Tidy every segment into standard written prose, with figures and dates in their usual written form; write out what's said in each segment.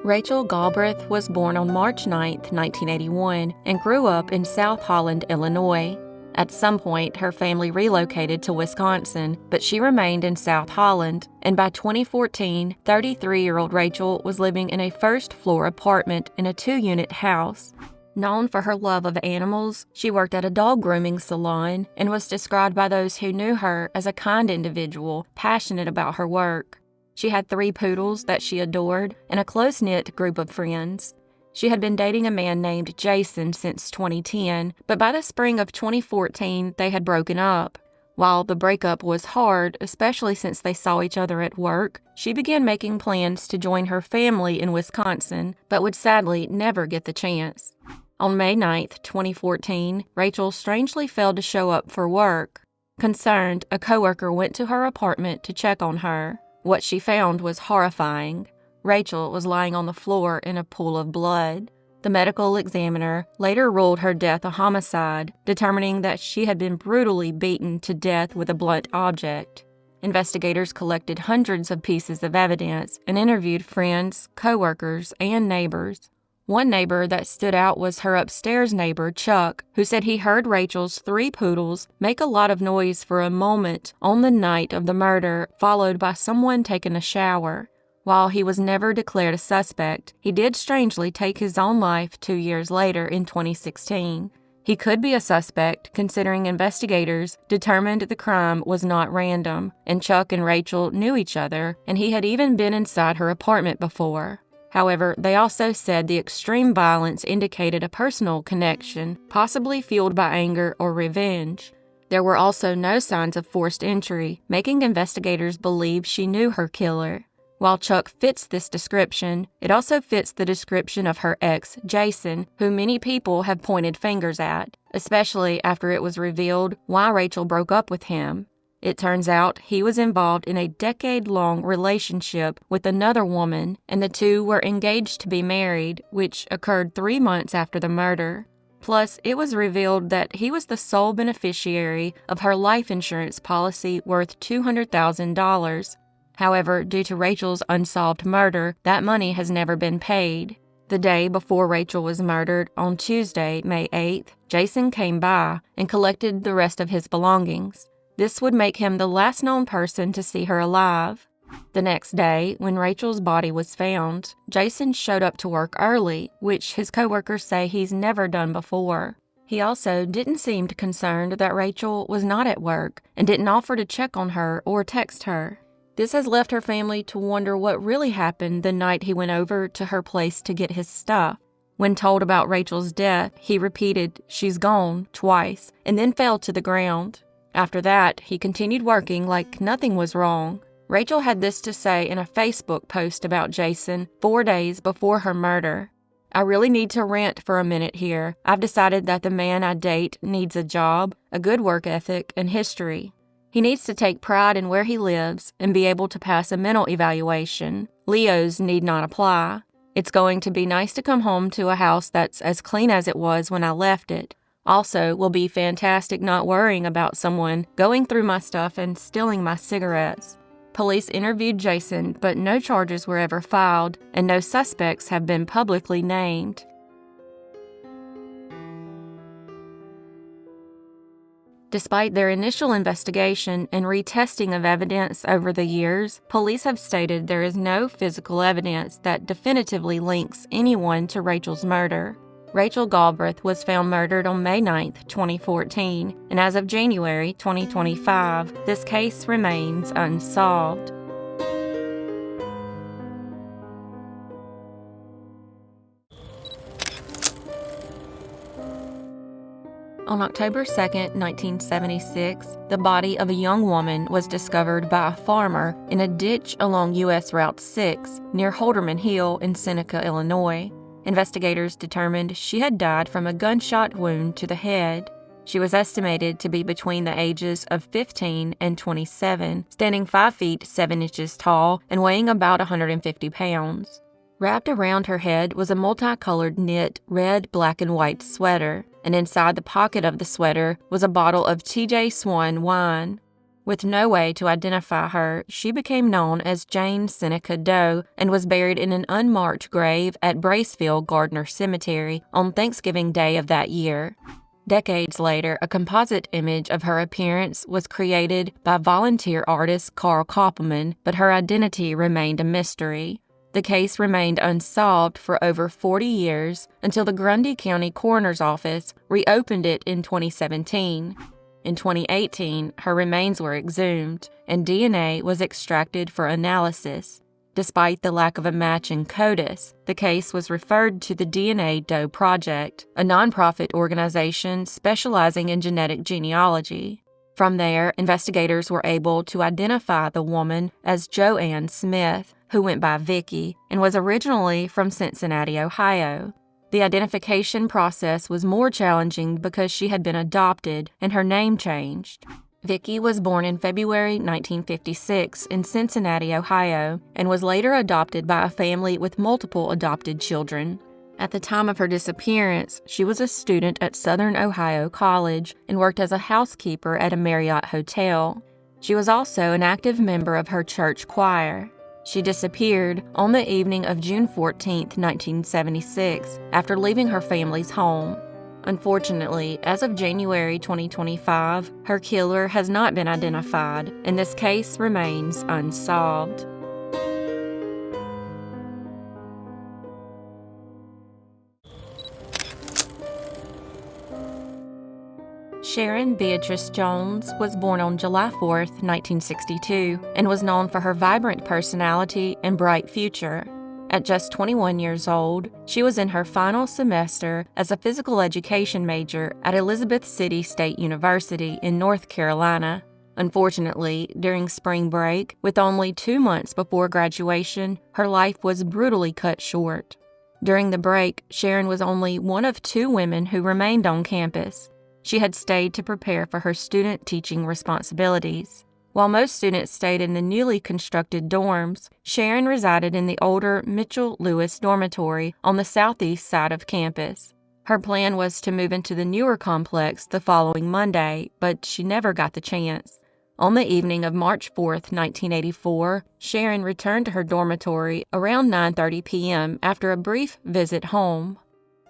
Rachel Galbreth was born on March 9, 1981, and grew up in South Holland, Illinois. At some point, her family relocated to Wisconsin, but she remained in South Holland, and by 2014, 33-year-old Rachel was living in a first-floor apartment in a 2-unit house. Known for her love of animals, she worked at a dog grooming salon and was described by those who knew her as a kind individual, passionate about her work. She had 3 poodles that she adored and a close-knit group of friends. She had been dating a man named Jason since 2010, but by the spring of 2014, they had broken up. While the breakup was hard, especially since they saw each other at work, she began making plans to join her family in Wisconsin, but would sadly never get the chance. On May 9, 2014, Rachel strangely failed to show up for work. Concerned, a coworker went to her apartment to check on her. What she found was horrifying. Rachel was lying on the floor in a pool of blood. The medical examiner later ruled her death a homicide, determining that she had been brutally beaten to death with a blunt object. Investigators collected hundreds of pieces of evidence and interviewed friends, coworkers, and neighbors. One neighbor that stood out was her upstairs neighbor, Chuck, who said he heard Rachel's 3 poodles make a lot of noise for a moment on the night of the murder, followed by someone taking a shower. While he was never declared a suspect, he did strangely take his own life 2 years later in 2016. He could be a suspect, considering investigators determined the crime was not random, and Chuck and Rachel knew each other, and he had even been inside her apartment before. However, they also said the extreme violence indicated a personal connection, possibly fueled by anger or revenge. There were also no signs of forced entry, making investigators believe she knew her killer. While Chuck fits this description, it also fits the description of her ex, Jason, who many people have pointed fingers at, especially after it was revealed why Rachel broke up with him. It turns out he was involved in a decade-long relationship with another woman, and the two were engaged to be married, which occurred 3 months after the murder. Plus, it was revealed that he was the sole beneficiary of her life insurance policy worth $200,000. However, due to Rachel's unsolved murder, that money has never been paid. The day before Rachel was murdered, on Tuesday, May 8th, Jason came by and collected the rest of his belongings. This would make him the last known person to see her alive. The next day, when Rachel's body was found, Jason showed up to work early, which his coworkers say he's never done before. He also didn't seem concerned that Rachel was not at work and didn't offer to check on her or text her. This has left her family to wonder what really happened the night he went over to her place to get his stuff. When told about Rachel's death, he repeated, "She's gone," twice, and then fell to the ground. After that, he continued working like nothing was wrong. Rachel had this to say in a Facebook post about Jason 4 days before her murder. "I really need to rant for a minute here. I've decided that the man I date needs a job, a good work ethic, and history. He needs to take pride in where he lives and be able to pass a mental evaluation. Leos need not apply. It's going to be nice to come home to a house that's as clean as it was when I left it. Also, will be fantastic not worrying about someone going through my stuff and stealing my cigarettes." Police interviewed Jason, but no charges were ever filed, and no suspects have been publicly named. Despite their initial investigation and retesting of evidence over the years, police have stated there is no physical evidence that definitively links anyone to Rachel's murder. Rachel Galbreth was found murdered on May 9, 2014, and as of January 2025, this case remains unsolved. On October 2, 1976, the body of a young woman was discovered by a farmer in a ditch along U.S. Route 6 near Holderman Hill in Seneca, Illinois. Investigators determined she had died from a gunshot wound to the head. She was estimated to be between the ages of 15 and 27, standing 5 feet 7 inches tall and weighing about 150 pounds. Wrapped around her head was a multicolored knit red, black, and white sweater, and inside the pocket of the sweater was a bottle of T.J. Swan wine. With no way to identify her, she became known as Jane Seneca Doe and was buried in an unmarked grave at Braceville Gardner Cemetery on Thanksgiving Day of that year. Decades later, a composite image of her appearance was created by volunteer artist Carl Koppelman, but her identity remained a mystery. The case remained unsolved for over 40 years until the Grundy County Coroner's Office reopened it in 2017. In 2018, her remains were exhumed, and DNA was extracted for analysis. Despite the lack of a match in CODIS, the case was referred to the DNA Doe Project, a nonprofit organization specializing in genetic genealogy. From there, investigators were able to identify the woman as Joanne Smith, who went by Vicky, and was originally from Cincinnati, Ohio. The identification process was more challenging because she had been adopted and her name changed. Vicky was born in February 1956 in Cincinnati, Ohio, and was later adopted by a family with multiple adopted children. At the time of her disappearance, she was a student at Southern Ohio College and worked as a housekeeper at a Marriott hotel. She was also an active member of her church choir. She disappeared on the evening of June 14, 1976, after leaving her family's home. Unfortunately, as of January 2025, her killer has not been identified, and this case remains unsolved. Sharon Beatrice Jones was born on July 4, 1962, and was known for her vibrant personality and bright future. At just 21 years old, she was in her final semester as a physical education major at Elizabeth City State University in North Carolina. Unfortunately, during spring break, with only 2 months before graduation, her life was brutally cut short. During the break, Sharon was only one of 2 women who remained on campus. She had stayed to prepare for her student teaching responsibilities. While most students stayed in the newly constructed dorms, Sharon resided in the older Mitchell-Lewis dormitory on the southeast side of campus. Her plan was to move into the newer complex the following Monday, but she never got the chance. On the evening of March 4, 1984, Sharon returned to her dormitory around 9:30 p.m. after a brief visit home.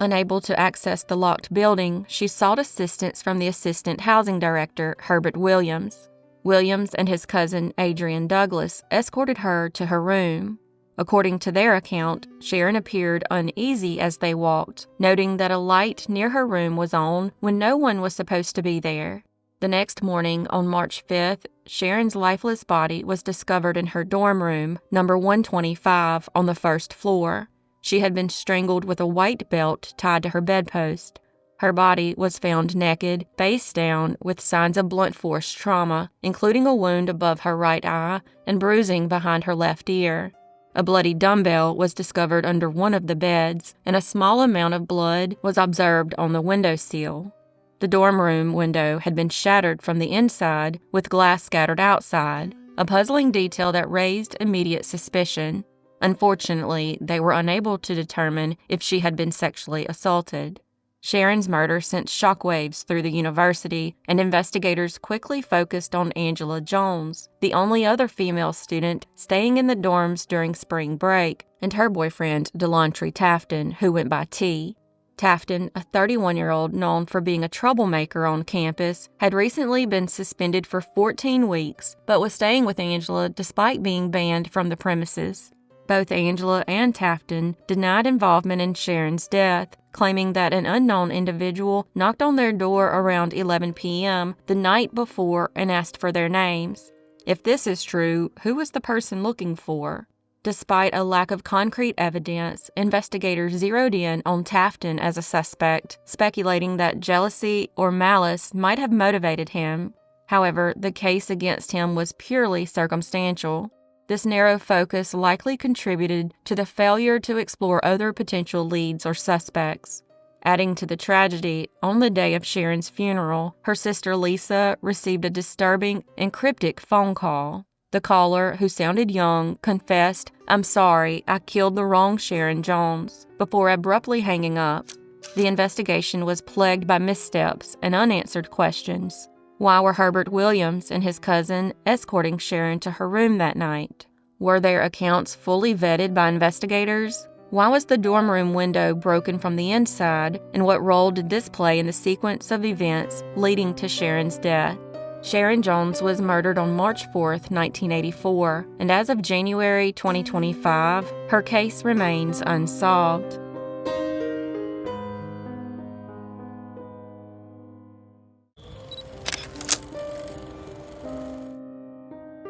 Unable to access the locked building, she sought assistance from the assistant housing director, Herbert Williams. Williams and his cousin, Adrian Douglas, escorted her to her room. According to their account, Sharon appeared uneasy as they walked, noting that a light near her room was on when no one was supposed to be there. The next morning, on March 5th, Sharon's lifeless body was discovered in her dorm room, number 125, on the first floor. She had been strangled with a white belt tied to her bedpost. Her body was found naked, face down, with signs of blunt force trauma, including a wound above her right eye and bruising behind her left ear. A bloody dumbbell was discovered under one of the beds, and a small amount of blood was observed on the windowsill. The dorm room window had been shattered from the inside, with glass scattered outside, a puzzling detail that raised immediate suspicion. Unfortunately, they were unable to determine if she had been sexually assaulted. Sharon's murder sent shockwaves through the university, and investigators quickly focused on Angela Jones, the only other female student staying in the dorms during spring break, and her boyfriend, Delontre Tafton, who went by T. Tafton, a 31-year-old known for being a troublemaker on campus, had recently been suspended for 14 weeks, but was staying with Angela despite being banned from the premises. Both Angela and Tafton denied involvement in Sharon's death, claiming that an unknown individual knocked on their door around 11 p.m. the night before and asked for their names. If this is true, who was the person looking for? Despite a lack of concrete evidence, investigators zeroed in on Tafton as a suspect, speculating that jealousy or malice might have motivated him. However, the case against him was purely circumstantial. This narrow focus likely contributed to the failure to explore other potential leads or suspects. Adding to the tragedy, on the day of Sharon's funeral, her sister Lisa received a disturbing and cryptic phone call. The caller, who sounded young, confessed, "I'm sorry, I killed the wrong Sharon Jones," before abruptly hanging up. The investigation was plagued by missteps and unanswered questions. Why were Herbert Williams and his cousin escorting Sharon to her room that night? Were their accounts fully vetted by investigators? Why was the dorm room window broken from the inside, and what role did this play in the sequence of events leading to Sharon's death? Sharon Jones was murdered on March 4, 1984, and as of January 2025, her case remains unsolved.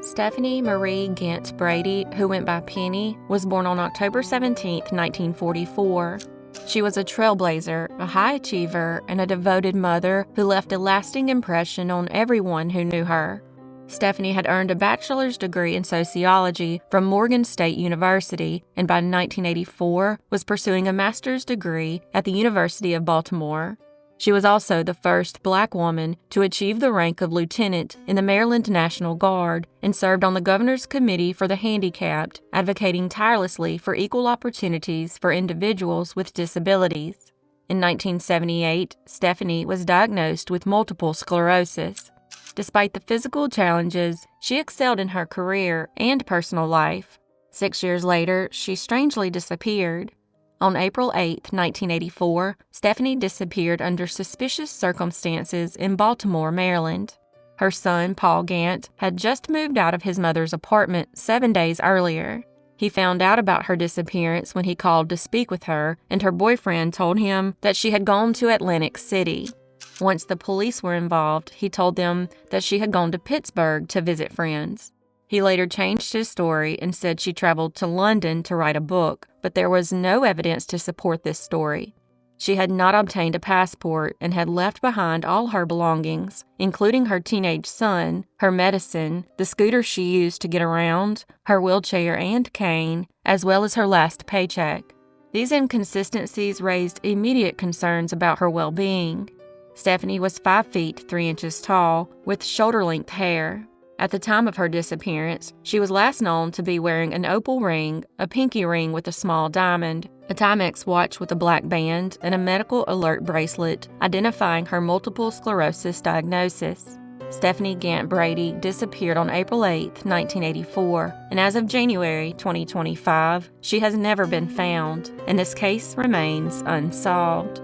Stephanie Marie Gant-Brady, who went by Penny, was born on October 17, 1944. She was a trailblazer, a high achiever, and a devoted mother who left a lasting impression on everyone who knew her. Stephanie had earned a bachelor's degree in sociology from Morgan State University and by 1984 was pursuing a master's degree at the University of Baltimore. She was also the first Black woman to achieve the rank of lieutenant in the Maryland National Guard and served on the Governor's Committee for the Handicapped, advocating tirelessly for equal opportunities for individuals with disabilities. In 1978, Stephanie was diagnosed with multiple sclerosis. Despite the physical challenges, she excelled in her career and personal life. 6 years later, she strangely disappeared. On April 8, 1984, Stephanie disappeared under suspicious circumstances in Baltimore, Maryland. Her son, Paul Gant, had just moved out of his mother's apartment 7 days earlier. He found out about her disappearance when he called to speak with her, and her boyfriend told him that she had gone to Atlantic City. Once the police were involved, he told them that she had gone to Pittsburgh to visit friends. He later changed his story and said she traveled to London to write a book, but there was no evidence to support this story. She had not obtained a passport and had left behind all her belongings, including her teenage son, her medicine, the scooter she used to get around, her wheelchair and cane, as well as her last paycheck. These inconsistencies raised immediate concerns about her well-being. Stephanie was 5 feet 3 inches tall, with shoulder-length hair. At the time of her disappearance, she was last known to be wearing an opal ring, a pinky ring with a small diamond, a Timex watch with a black band, and a medical alert bracelet identifying her multiple sclerosis diagnosis. Stephanie Gant-Brady disappeared on April 8, 1984, and as of January 2025, she has never been found, and this case remains unsolved.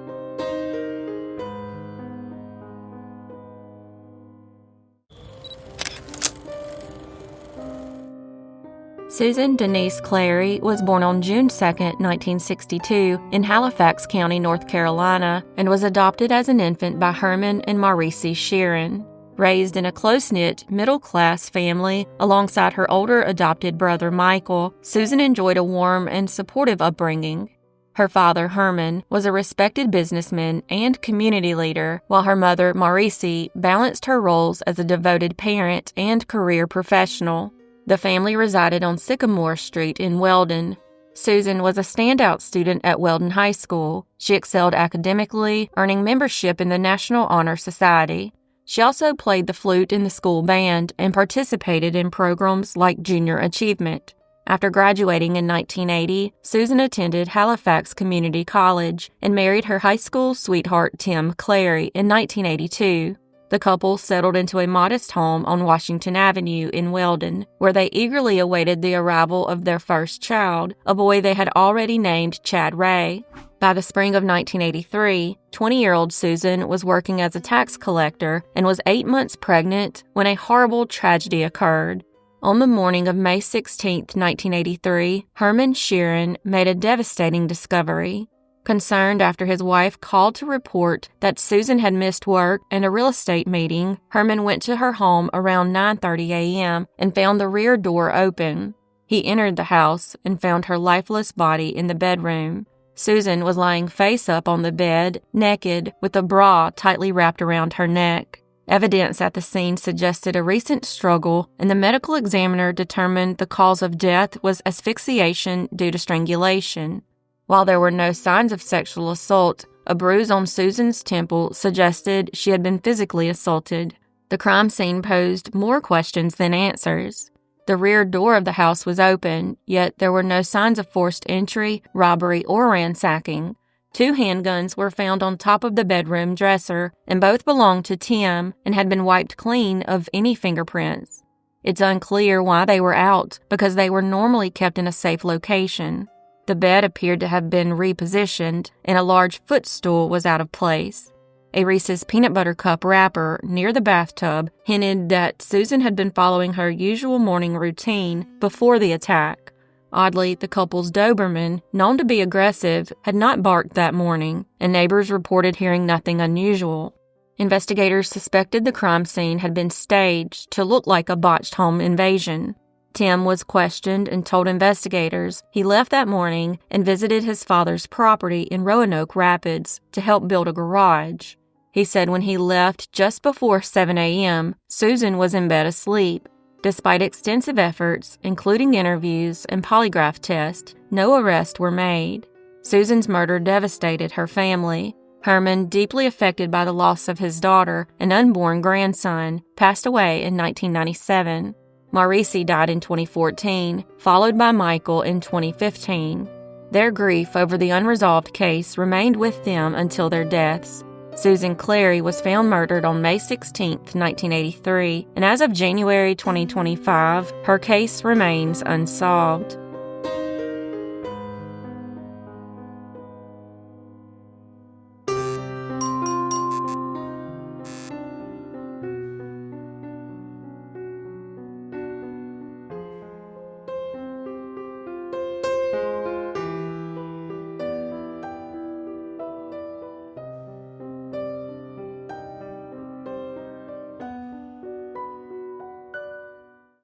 Susan Denise Clary was born on June 2, 1962, in Halifax County, North Carolina, and was adopted as an infant by Herman and Marie Sharon. Raised in a close-knit, middle-class family alongside her older adopted brother Michael, Susan enjoyed a warm and supportive upbringing. Her father, Herman, was a respected businessman and community leader, while her mother, Marie, balanced her roles as a devoted parent and career professional. The family resided on Sycamore Street in Weldon. Susan was a standout student at Weldon High School. She excelled academically, earning membership in the National Honor Society. She also played the flute in the school band and participated in programs like Junior Achievement. After graduating in 1980, Susan attended Halifax Community College and married her high school sweetheart Tim Clary in 1982. The couple settled into a modest home on Washington Avenue in Weldon, where they eagerly awaited the arrival of their first child, a boy they had already named Chad Ray. By the spring of 1983, 20-year-old Susan was working as a tax collector and was 8 months pregnant when a horrible tragedy occurred. On the morning of May 16, 1983, Herman Sheeran made a devastating discovery. Concerned after his wife called to report that Susan had missed work and a real estate meeting, Herman went to her home around 9:30 a.m. and found the rear door open. He entered the house and found her lifeless body in the bedroom. Susan was lying face up on the bed, naked, with a bra tightly wrapped around her neck. Evidence at the scene suggested a recent struggle, and the medical examiner determined the cause of death was asphyxiation due to strangulation. While there were no signs of sexual assault, a bruise on Susan's temple suggested she had been physically assaulted. The crime scene posed more questions than answers. The rear door of the house was open, yet there were no signs of forced entry, robbery, or ransacking. 2 handguns were found on top of the bedroom dresser, and both belonged to Tim and had been wiped clean of any fingerprints. It's unclear why they were out, because they were normally kept in a safe location. The bed appeared to have been repositioned, and a large footstool was out of place. A Reese's peanut butter cup wrapper near the bathtub hinted that Susan had been following her usual morning routine before the attack. Oddly, the couple's Doberman, known to be aggressive, had not barked that morning, and neighbors reported hearing nothing unusual. Investigators suspected the crime scene had been staged to look like a botched home invasion. Tim was questioned and told investigators he left that morning and visited his father's property in Roanoke Rapids to help build a garage. He said when he left just before 7 a.m., Susan was in bed asleep. Despite extensive efforts, including interviews and polygraph tests, no arrests were made. Susan's murder devastated her family. Herman, deeply affected by the loss of his daughter and unborn grandson, passed away in 1997. Maurice died in 2014, followed by Michael in 2015. Their grief over the unresolved case remained with them until their deaths. Susan Clary was found murdered on May 16, 1983, and as of January 2025, her case remains unsolved.